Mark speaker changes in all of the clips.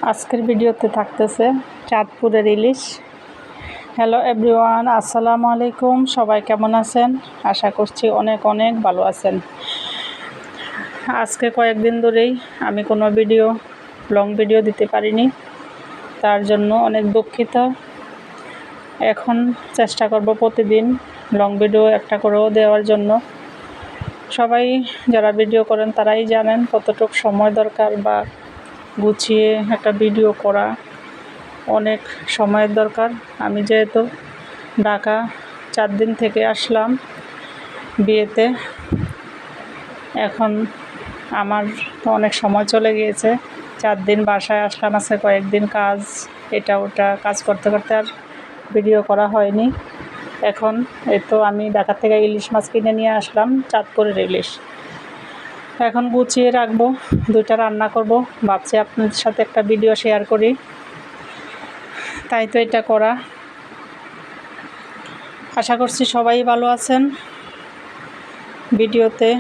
Speaker 1: আজকের ভিডিওতে থাকতেছে চাঁদপুরের ইলিশ। হ্যালো এভরিওয়ান, আসসালামু আলাইকুম। সবাই কেমন আছেন? আশা করছি অনেক অনেক ভালো আছেন। আজকে কয়েকদিন ধরেই আমি কোনো লং ভিডিও দিতে পারিনি, তার জন্য অনেক দুঃখিত। এখন চেষ্টা করব প্রতিদিন লং ভিডিও একটা করেও দেওয়ার জন্য। সবাই যারা ভিডিও করেন তারাই জানেন কতটুকু সময় দরকার, বা গুছিয়ে একটা ভিডিও করা অনেক সময়ের দরকার। আমি যেহেতু ঢাকা 4 দিন থেকে আসলাম বিয়েতে, এখন আমার তো অনেক সময় চলে গিয়েছে। 4 দিন বাসায় আসলাম, আছে কয়েকদিন কাজ, এটা ওটা কাজ করতে করতে আর ভিডিও করা হয়নি। এখন এই তো আমি ঢাকা থেকে ইলিশ মাছ কিনে নিয়ে আসলাম, চাঁদপুরের ইলিশ। এখন গুছিয়ে রাখবো, 2টা রান্না করব। ভাবছি আপনাদের সাথে একটা ভিডিও শেয়ার করি, তাই তো এটা করা। আশা করছি সবাই ভালো আছেন। ভিডিওতে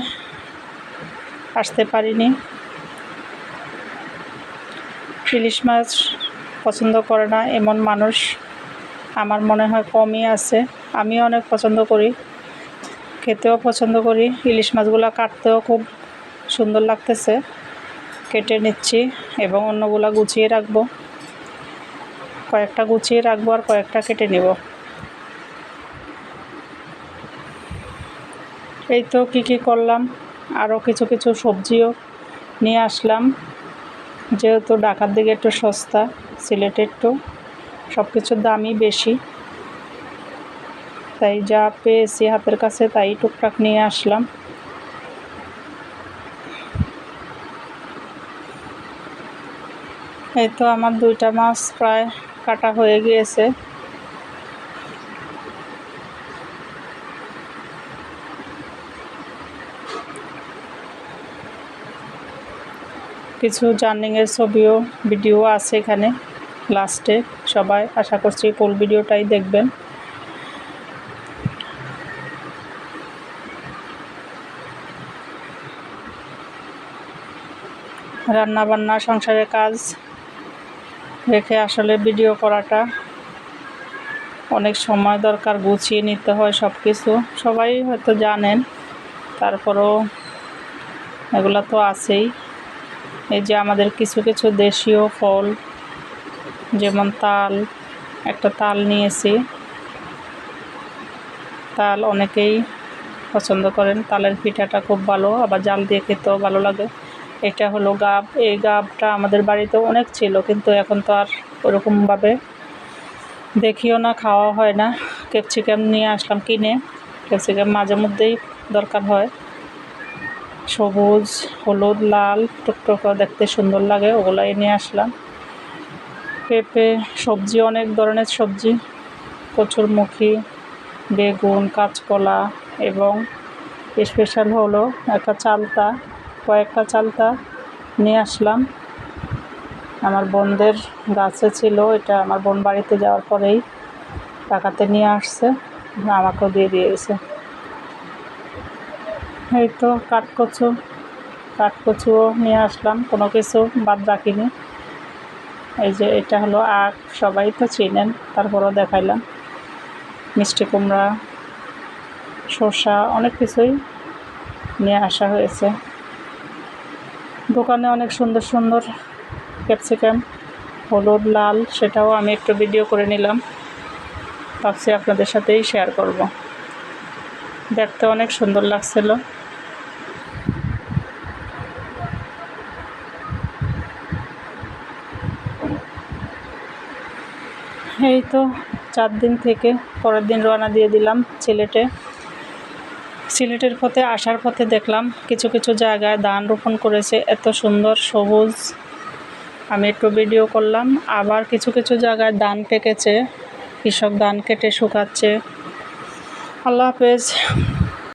Speaker 1: আসতে পারিনি। ইলিশ মাছ পছন্দ করে না এমন মানুষ আমার মনে হয় কমই আছে। আমি অনেক পছন্দ করি, খেতেও পছন্দ করি। ইলিশ মাছগুলো কাটতেও খুব সুন্দর লাগতেছে। কেটে নিচ্ছি এবং অন্যগুলো গুছিয়ে রাখবো। কয়েকটা গুছিয়ে রাখবো আর কয়েকটা কেটে নেব। এই তো কী করলাম, আরও কিছু সবজিও নিয়ে আসলাম। যেহেতু ঢাকার দিকে একটু সস্তা, সিলেটে একটু সব কিছুর দামই বেশি, তাই যা পেয়েছি হাতের কাছে তাই টুকটাক নিয়ে আসলাম। এই তো আমার 2টা মাছ প্রায় কাটা হয়ে গিয়েছে। কিছু জার্নিংয়ের ভিডিও আছে এখানে লাস্টে। সবাই আশা করছি ফুল ভিডিওটাই দেখবেন। রান্না বান্না সংসারের কাজ রেখে আসলে ভিডিও করাটা অনেক সময় দরকার, গুছিয়ে নিতে হয় সব কিছু। সবাই হয়তো জানেন, তারপরেও এগুলো তো আছেই। এই যে আমাদের কিছু দেশীয় ফল, যেমন তাল, একটা তাল নিয়েছি। তাল অনেকেই পছন্দ করেন, তালের পিঠাটা খুব ভালো, আবার জাল দিয়ে খেতেও ভালো লাগে। এটা হলো গাব। এই গাবটা আমাদের বাড়িতে অনেক ছিল, কিন্তু এখন তো আর ওরকমভাবে দেখিও না, খাওয়া হয় না। ক্যাপসিকাম নিয়ে আসলাম কিনে। ক্যাপসিকাম মাঝে মধ্যেই দরকার হয়। সবুজ, হলুদ, লাল টুকটুক দেখতে সুন্দর লাগে, ওগুলাই নিয়ে আসলাম। পেঁপে, সবজি, অনেক ধরনের সবজি, কচুরমুখী, বেগুন, কাঁচকলা, এবং স্পেশাল হলো কয়েকটা চালতা নিয়ে আসলাম। আমার বোনদের গাছে ছিল, এটা আমার বোন বাড়িতে যাওয়ার পরেই টাকাতে নিয়ে আসছে, আমাকেও দিয়ে দিয়েছে। এই তো কাঠকচুও নিয়ে আসলাম, কোনো কিছু বাদ রাখিনি। এই যে এটা হলো আখ, সবাই তো চিনেন, তারপরও দেখাইলাম। মিষ্টি কুমড়া, শসা, অনেক কিছুই নিয়ে আসা হয়েছে। দোকানে অনেক সুন্দর ক্যাপসিকাম, হলুদ, লাল, সেটাও আমি একটু ভিডিও করে নিলাম। ভাবছি আপনাদের সাথেই শেয়ার করব। দেখতে অনেক সুন্দর লাগছিল। এই তো 4 দিন থেকে পরের দিন রওনা দিয়ে দিলাম সিলেটের পথে আসার পথে দেখলাম কিছু জায়গায় ধান রোপণ করেছে, এত সুন্দর সবুজ। আমি একটু ভিডিও করলাম। আবার কিছু জায়গায় ধান পেকেছে, কৃষক ধান কেটে শুকাচ্ছে। আল্লাহ হাফেজ।